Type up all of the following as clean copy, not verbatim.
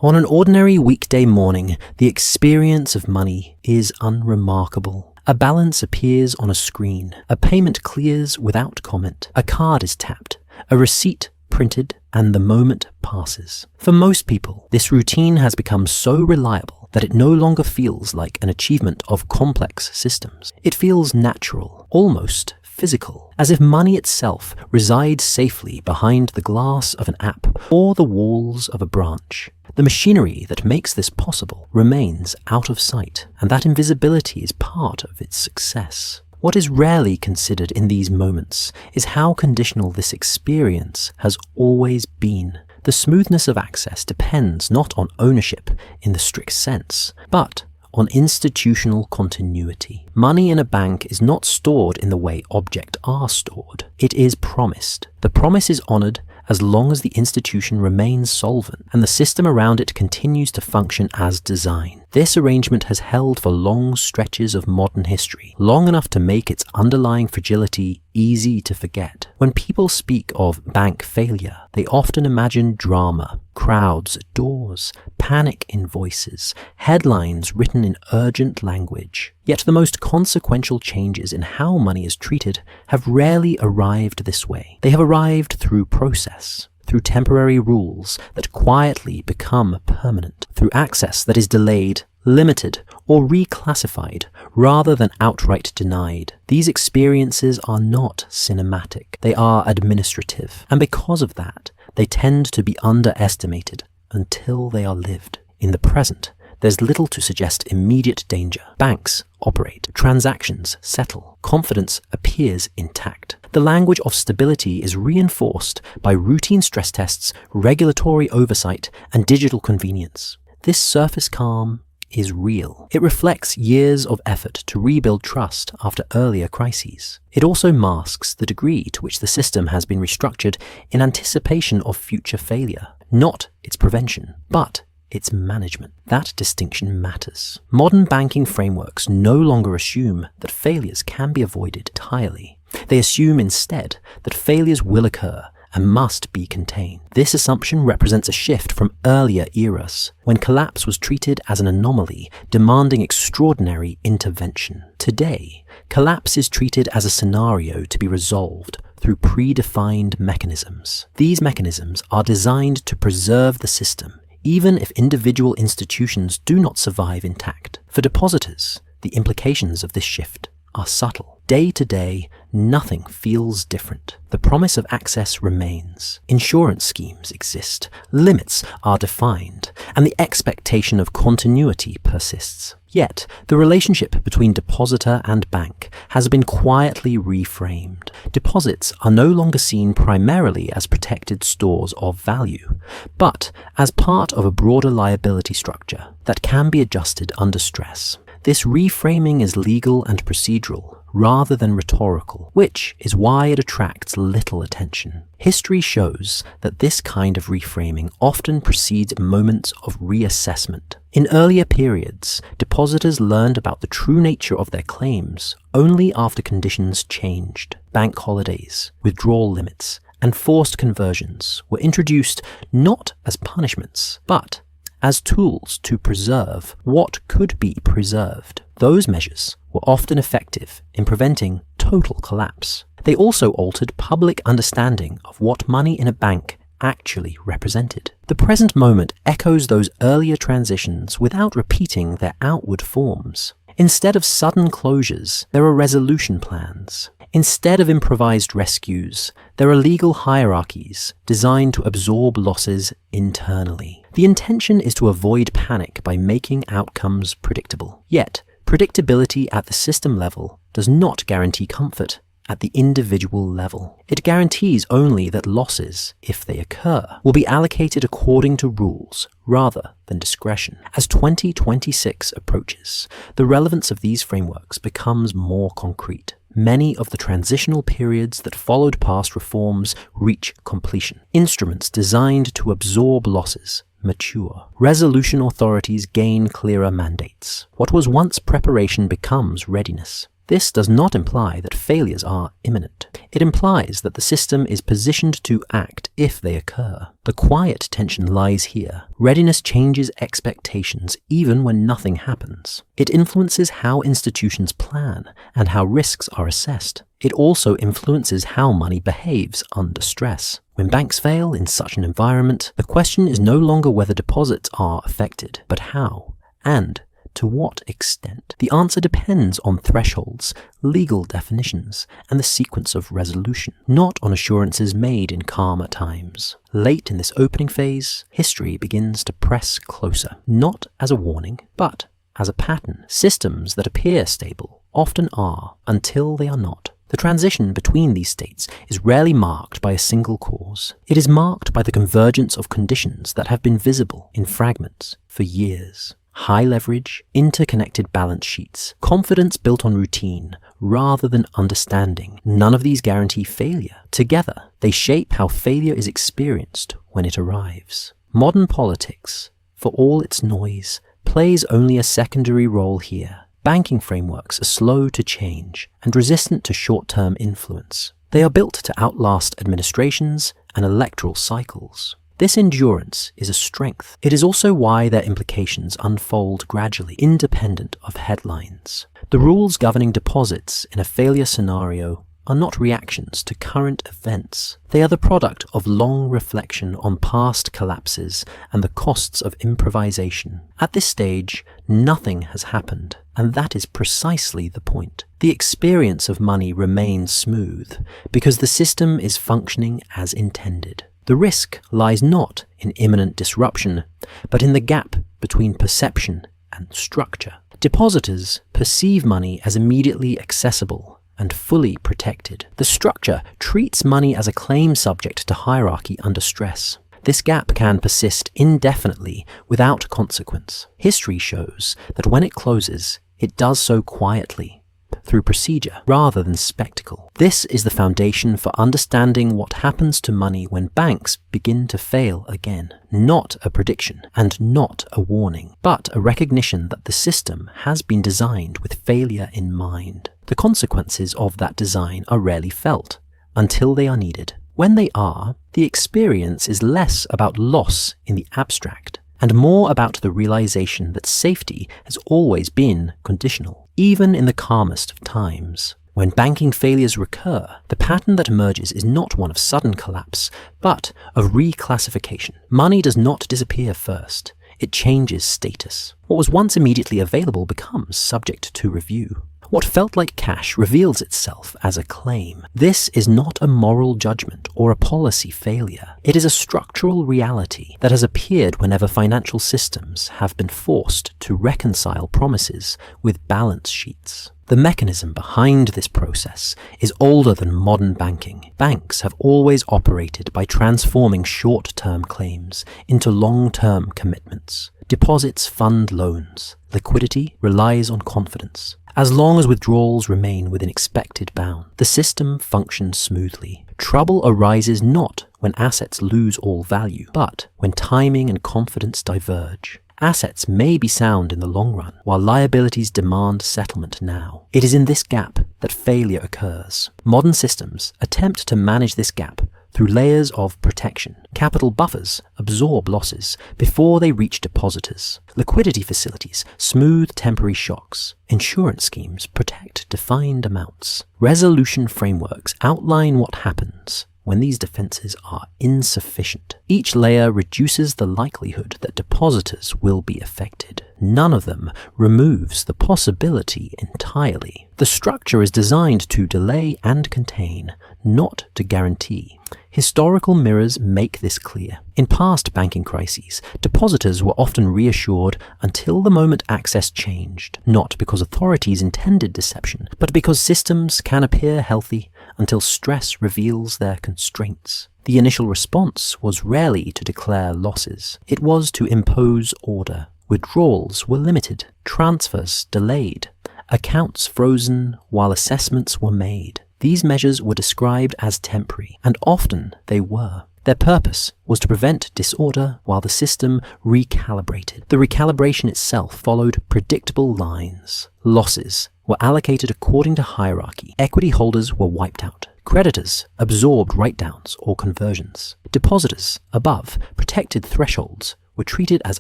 On an ordinary weekday morning, the experience of money is unremarkable. A balance appears on a screen, a payment clears without comment, a card is tapped, a receipt printed, and the moment passes. For most people, this routine has become so reliable that it no longer feels like an achievement of complex systems. It feels natural, almost physical, as if money itself resides safely behind the glass of an app or the walls of a branch. The machinery that makes this possible remains out of sight, and that invisibility is part of its success. What is rarely considered in these moments is how conditional this experience has always been. The smoothness of access depends not on ownership in the strict sense, but on institutional continuity. Money in a bank is not stored in the way objects are stored. It is promised. The promise is honored as long as the institution remains solvent and the system around it continues to function as designed. This arrangement has held for long stretches of modern history, long enough to make its underlying fragility easy to forget. When people speak of bank failure, they often imagine drama, crowds at doors, panic in voices, headlines written in urgent language. Yet the most consequential changes in how money is treated have rarely arrived this way. They have arrived through process, through temporary rules that quietly become permanent, through access that is delayed, limited, or reclassified rather than outright denied. These experiences are not cinematic, they are administrative, and because of that, they tend to be underestimated until they are lived. In the present, there's little to suggest immediate danger. Banks operate, transactions settle, confidence appears intact. The language of stability is reinforced by routine stress tests, regulatory oversight, and digital convenience. This surface calm is real. It reflects years of effort to rebuild trust after earlier crises. It also masks the degree to which the system has been restructured in anticipation of future failure, not its prevention, but its management. That distinction matters. Modern banking frameworks no longer assume that failures can be avoided entirely. They assume instead that failures will occur and must be contained. This assumption represents a shift from earlier eras, when collapse was treated as an anomaly demanding extraordinary intervention. Today, collapse is treated as a scenario to be resolved through predefined mechanisms. These mechanisms are designed to preserve the system, even if individual institutions do not survive intact. For depositors, the implications of this shift are subtle. Day to day, nothing feels different. The promise of access remains. Insurance schemes exist, limits are defined, and the expectation of continuity persists. Yet, the relationship between depositor and bank has been quietly reframed. Deposits are no longer seen primarily as protected stores of value, but as part of a broader liability structure that can be adjusted under stress. This reframing is legal and procedural, rather than rhetorical, which is why it attracts little attention. History shows that this kind of reframing often precedes moments of reassessment. In earlier periods, depositors learned about the true nature of their claims only after conditions changed. Bank holidays, withdrawal limits, and forced conversions were introduced not as punishments, but as tools to preserve what could be preserved. Those measures were often effective in preventing total collapse. They also altered public understanding of what money in a bank actually represented. The present moment echoes those earlier transitions without repeating their outward forms. Instead of sudden closures, there are resolution plans. Instead of improvised rescues, there are legal hierarchies designed to absorb losses internally. The intention is to avoid panic by making outcomes predictable. Yet, predictability at the system level does not guarantee comfort at the individual level. It guarantees only that losses, if they occur, will be allocated according to rules rather than discretion. As 2026 approaches, the relevance of these frameworks becomes more concrete. Many of the transitional periods that followed past reforms reach completion. Instruments designed to absorb losses mature. Resolution authorities gain clearer mandates. What was once preparation becomes readiness. This does not imply that failures are imminent. It implies that the system is positioned to act if they occur. The quiet tension lies here. Readiness changes expectations even when nothing happens. It influences how institutions plan and how risks are assessed. It also influences how money behaves under stress. When banks fail in such an environment, the question is no longer whether deposits are affected, but how and to what extent. The answer depends on thresholds, legal definitions, and the sequence of resolution, not on assurances made in calmer times. Late in this opening phase, history begins to press closer, not as a warning, but as a pattern. Systems that appear stable often are until they are not. The transition between these states is rarely marked by a single cause. It is marked by the convergence of conditions that have been visible in fragments for years. High leverage, interconnected balance sheets, confidence built on routine rather than understanding. None of these guarantee failure. Together, they shape how failure is experienced when it arrives. Modern politics, for all its noise, plays only a secondary role here. Banking frameworks are slow to change and resistant to short-term influence. They are built to outlast administrations and electoral cycles. This endurance is a strength. It is also why their implications unfold gradually, independent of headlines. The rules governing deposits in a failure scenario are not reactions to current events. They are the product of long reflection on past collapses and the costs of improvisation. At this stage, nothing has happened, and that is precisely the point. The experience of money remains smooth because the system is functioning as intended. The risk lies not in imminent disruption, but in the gap between perception and structure. Depositors perceive money as immediately accessible and fully protected. The structure treats money as a claim subject to hierarchy under stress. This gap can persist indefinitely without consequence. History shows that when it closes, it does so quietly, through procedure rather than spectacle. This is the foundation for understanding what happens to money when banks begin to fail again. Not a prediction and not a warning, but a recognition that the system has been designed with failure in mind. The consequences of that design are rarely felt until they are needed. When they are, the experience is less about loss in the abstract and more about the realization that safety has always been conditional, even in the calmest of times. When banking failures recur, the pattern that emerges is not one of sudden collapse, but of reclassification. Money does not disappear first. It changes status. What was once immediately available becomes subject to review. What felt like cash reveals itself as a claim. This is not a moral judgment or a policy failure. It is a structural reality that has appeared whenever financial systems have been forced to reconcile promises with balance sheets. The mechanism behind this process is older than modern banking. Banks have always operated by transforming short-term claims into long-term commitments. Deposits fund loans. Liquidity relies on confidence. As long as withdrawals remain within expected bounds, the system functions smoothly. Trouble arises not when assets lose all value, but when timing and confidence diverge. Assets may be sound in the long run, while liabilities demand settlement now. It is in this gap that failure occurs. Modern systems attempt to manage this gap through layers of protection. Capital buffers absorb losses before they reach depositors. Liquidity facilities smooth temporary shocks. Insurance schemes protect defined amounts. Resolution frameworks outline what happens when these defenses are insufficient. Each layer reduces the likelihood that depositors will be affected. None of them removes the possibility entirely. The structure is designed to delay and contain, not to guarantee. Historical mirrors make this clear. In past banking crises, depositors were often reassured until the moment access changed, not because authorities intended deception, but because systems can appear healthy until stress reveals their constraints. The initial response was rarely to declare losses. It was to impose order. Withdrawals were limited, transfers delayed, accounts frozen while assessments were made. These measures were described as temporary, and often they were. Their purpose was to prevent disorder while the system recalibrated. The recalibration itself followed predictable lines. Losses were allocated according to hierarchy. Equity holders were wiped out. Creditors absorbed write-downs or conversions. Depositors, above protected thresholds, were treated as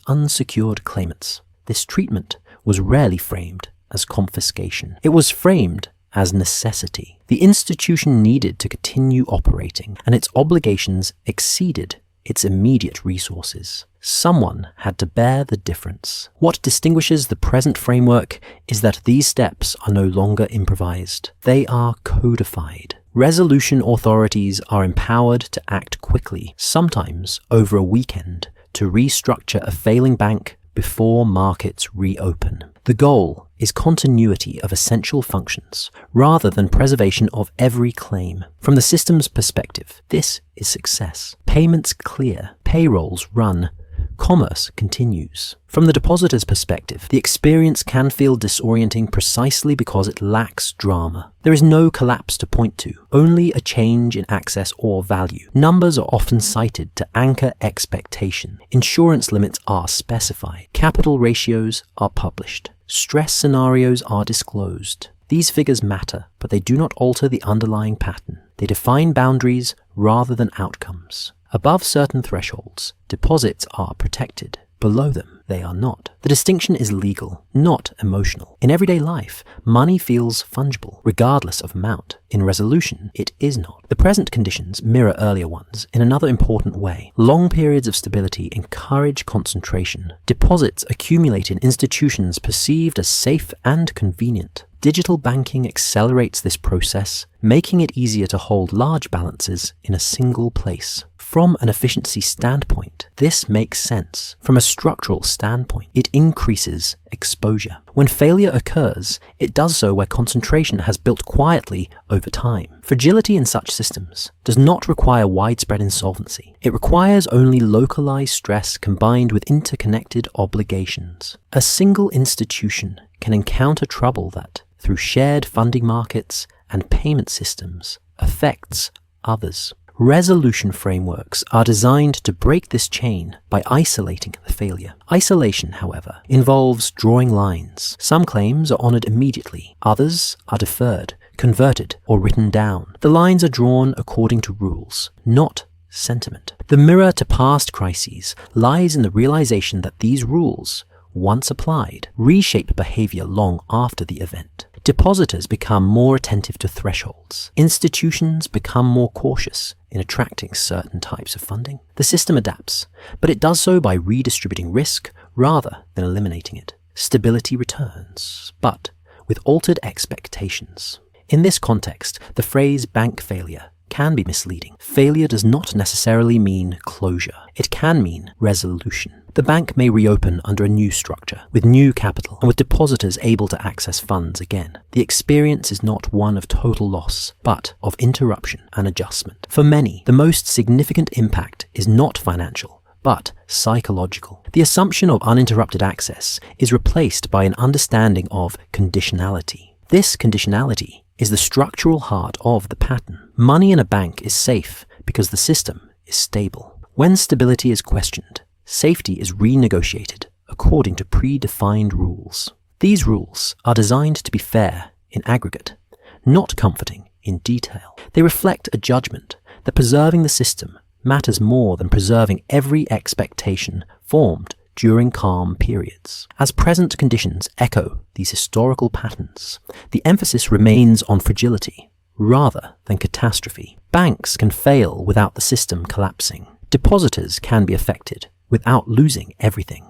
unsecured claimants. This treatment was rarely framed as confiscation. It was framed as necessity. The institution needed to continue operating, and its obligations exceeded its immediate resources. Someone had to bear the difference. What distinguishes the present framework is that these steps are no longer improvised. They are codified. Resolution authorities are empowered to act quickly, sometimes over a weekend, to restructure a failing bank before markets reopen. The goal is continuity of essential functions, rather than preservation of every claim. From the system's perspective, this is success. Payments clear, payrolls run, commerce continues. From the depositor's perspective, the experience can feel disorienting precisely because it lacks drama. There is no collapse to point to, only a change in access or value. Numbers are often cited to anchor expectation. Insurance limits are specified. Capital ratios are published. Stress scenarios are disclosed. These figures matter, but they do not alter the underlying pattern. They define boundaries rather than outcomes. Above certain thresholds, deposits are protected. Below them, they are not. The distinction is legal, not emotional. In everyday life, money feels fungible, regardless of amount. In resolution, it is not. The present conditions mirror earlier ones in another important way. Long periods of stability encourage concentration. Deposits accumulate in institutions perceived as safe and convenient. Digital banking accelerates this process, making it easier to hold large balances in a single place. From an efficiency standpoint, this makes sense. From a structural standpoint, it increases exposure. When failure occurs, it does so where concentration has built quietly over time. Fragility in such systems does not require widespread insolvency. It requires only localized stress combined with interconnected obligations. A single institution can encounter trouble that, through shared funding markets and payment systems, affects others. Resolution frameworks are designed to break this chain by isolating the failure. Isolation, however, involves drawing lines. Some claims are honored immediately, others are deferred, converted, or written down. The lines are drawn according to rules, not sentiment. The mirror to past crises lies in the realization that these rules, once applied, reshape behavior long after the event. Depositors become more attentive to thresholds. Institutions become more cautious in attracting certain types of funding. The system adapts, but it does so by redistributing risk rather than eliminating it. Stability returns, but with altered expectations. In this context, the phrase bank failure can be misleading. Failure does not necessarily mean closure. It can mean resolution. The bank may reopen under a new structure, with new capital, and with depositors able to access funds again. The experience is not one of total loss, but of interruption and adjustment. For many, the most significant impact is not financial, but psychological. The assumption of uninterrupted access is replaced by an understanding of conditionality. This conditionality is the structural heart of the pattern. Money in a bank is safe because the system is stable. When stability is questioned, safety is renegotiated according to predefined rules. These rules are designed to be fair in aggregate, not comforting in detail. They reflect a judgment that preserving the system matters more than preserving every expectation formed during calm periods. As present conditions echo these historical patterns, the emphasis remains on fragility rather than catastrophe. Banks can fail without the system collapsing. Depositors can be affected without losing everything.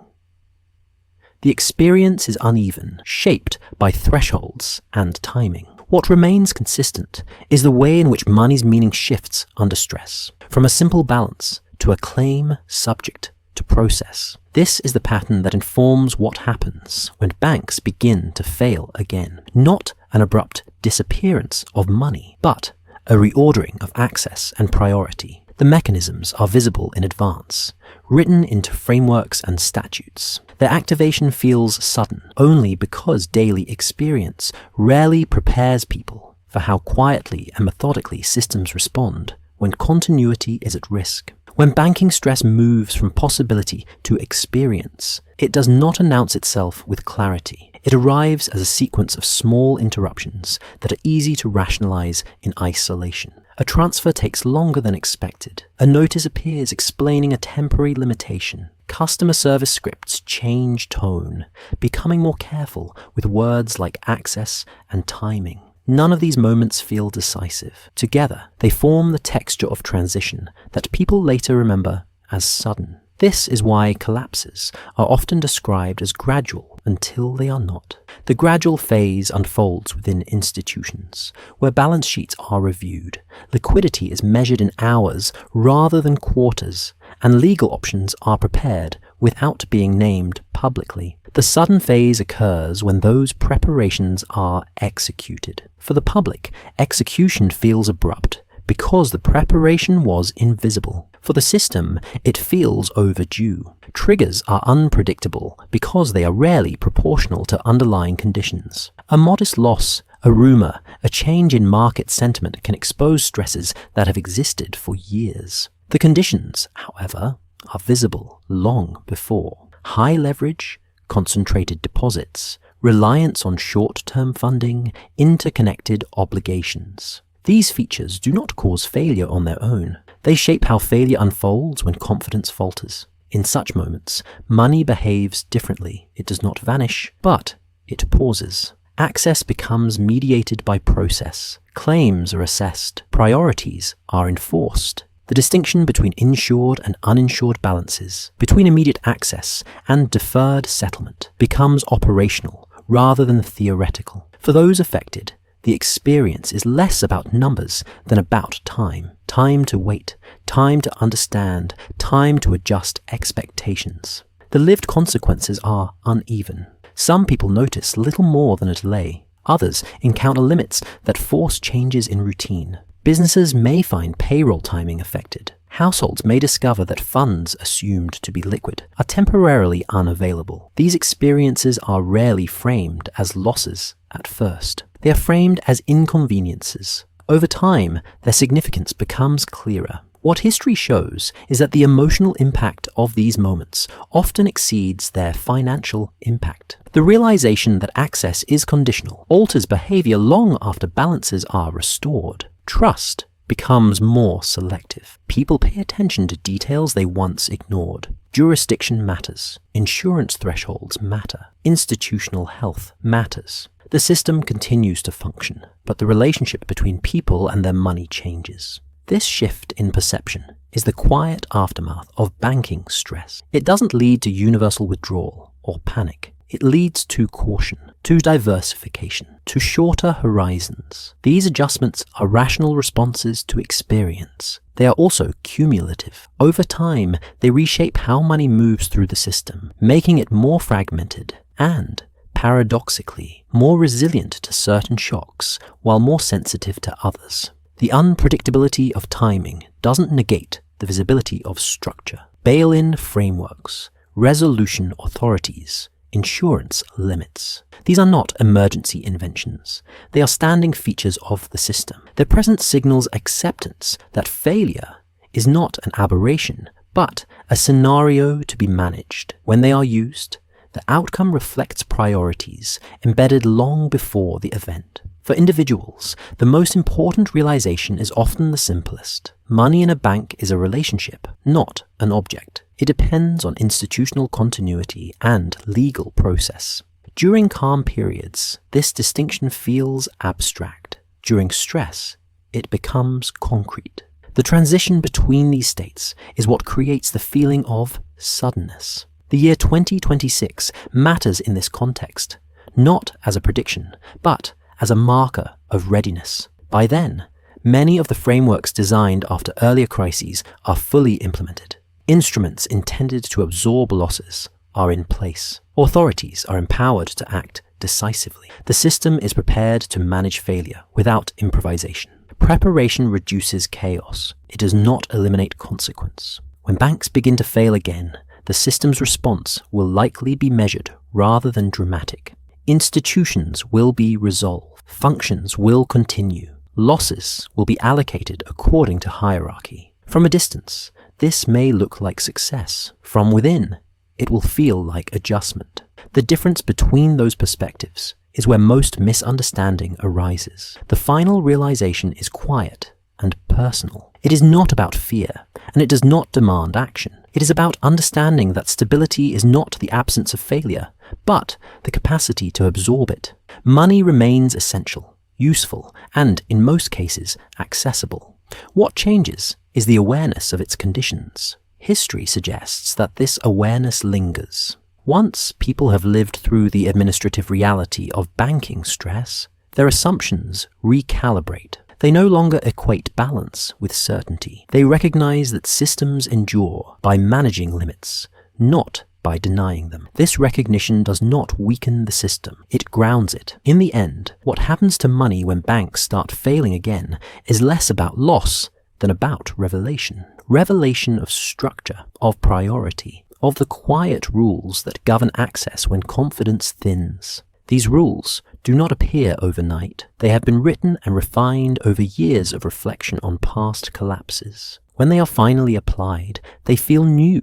The experience is uneven, shaped by thresholds and timing. What remains consistent is the way in which money's meaning shifts under stress, from a simple balance to a claim subject to process. This is the pattern that informs what happens when banks begin to fail again. Not an abrupt disappearance of money, but a reordering of access and priority. The mechanisms are visible in advance, written into frameworks and statutes. Their activation feels sudden, only because daily experience rarely prepares people for how quietly and methodically systems respond when continuity is at risk. When banking stress moves from possibility to experience, it does not announce itself with clarity. It arrives as a sequence of small interruptions that are easy to rationalize in isolation. A transfer takes longer than expected. A notice appears explaining a temporary limitation. Customer service scripts change tone, becoming more careful with words like access and timing. None of these moments feel decisive. Together, they form the texture of transition that people later remember as sudden. This is why collapses are often described as gradual until they are not. The gradual phase unfolds within institutions, where balance sheets are reviewed, liquidity is measured in hours rather than quarters, and legal options are prepared without being named publicly. The sudden phase occurs when those preparations are executed. For the public, execution feels abrupt because the preparation was invisible. For the system, it feels overdue. Triggers are unpredictable because they are rarely proportional to underlying conditions. A modest loss, a rumor, a change in market sentiment can expose stresses that have existed for years. The conditions, however, are visible long before. High leverage, concentrated deposits, reliance on short-term funding, interconnected obligations. These features do not cause failure on their own. They shape how failure unfolds when confidence falters. In such moments, money behaves differently. It does not vanish, but it pauses. Access becomes mediated by process. Claims are assessed. Priorities are enforced. The distinction between insured and uninsured balances, between immediate access and deferred settlement, becomes operational rather than theoretical. For those affected, the experience is less about numbers than about time. Time to wait, time to understand, time to adjust expectations. The lived consequences are uneven. Some people notice little more than a delay. Others encounter limits that force changes in routine. Businesses may find payroll timing affected. Households may discover that funds assumed to be liquid are temporarily unavailable. These experiences are rarely framed as losses at first. They are framed as inconveniences. Over time, their significance becomes clearer. What history shows is that the emotional impact of these moments often exceeds their financial impact. The realization that access is conditional alters behavior long after balances are restored. Trust becomes more selective. People pay attention to details they once ignored. Jurisdiction matters. Insurance thresholds matter. Institutional health matters. The system continues to function, but the relationship between people and their money changes. This shift in perception is the quiet aftermath of banking stress. It doesn't lead to universal withdrawal or panic. It leads to caution, to diversification, to shorter horizons. These adjustments are rational responses to experience. They are also cumulative. Over time, they reshape how money moves through the system, making it more fragmented and, paradoxically, more resilient to certain shocks while more sensitive to others. The unpredictability of timing doesn't negate the visibility of structure. Bail-in frameworks, resolution authorities, insurance limits. These are not emergency inventions. They are standing features of the system. Their presence signals acceptance that failure is not an aberration, but a scenario to be managed. When they are used, the outcome reflects priorities embedded long before the event. For individuals, the most important realization is often the simplest. Money in a bank is a relationship, not an object. It depends on institutional continuity and legal process. During calm periods, this distinction feels abstract. During stress, it becomes concrete. The transition between these states is what creates the feeling of suddenness. The year 2026 matters in this context, not as a prediction, but as a marker of readiness. By then, many of the frameworks designed after earlier crises are fully implemented. Instruments intended to absorb losses are in place. Authorities are empowered to act decisively. The system is prepared to manage failure without improvisation. Preparation reduces chaos. It does not eliminate consequence. When banks begin to fail again, the system's response will likely be measured rather than dramatic. Institutions will be resolved. Functions will continue. Losses will be allocated according to hierarchy. From a distance, this may look like success. From within, it will feel like adjustment. The difference between those perspectives is where most misunderstanding arises. The final realization is quiet and personal. It is not about fear, and it does not demand action. It is about understanding that stability is not the absence of failure, but the capacity to absorb it. Money remains essential, useful, and, in most cases, accessible. What changes is the awareness of its conditions. History suggests that this awareness lingers. Once people have lived through the administrative reality of banking stress, their assumptions recalibrate. They no longer equate balance with certainty. They recognize that systems endure by managing limits, not by denying them. This recognition does not weaken the system, it grounds it. In the end, what happens to money when banks start failing again is less about loss than about revelation. Revelation of structure, of priority, of the quiet rules that govern access when confidence thins. These rules do not appear overnight. They have been written and refined over years of reflection on past collapses. When they are finally applied, they feel new,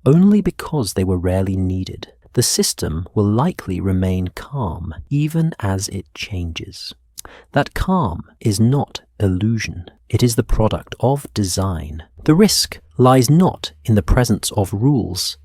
only because they were rarely needed. The system will likely remain calm, even as it changes. That calm is not illusion. It is the product of design. The risk lies not in the presence of rules,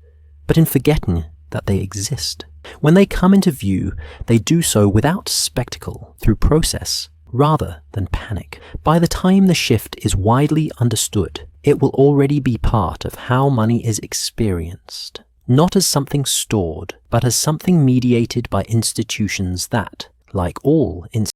but in forgetting that they exist. When they come into view, they do so without spectacle, through process, rather than panic. By the time the shift is widely understood, it will already be part of how money is experienced, not as something stored, but as something mediated by institutions that, like all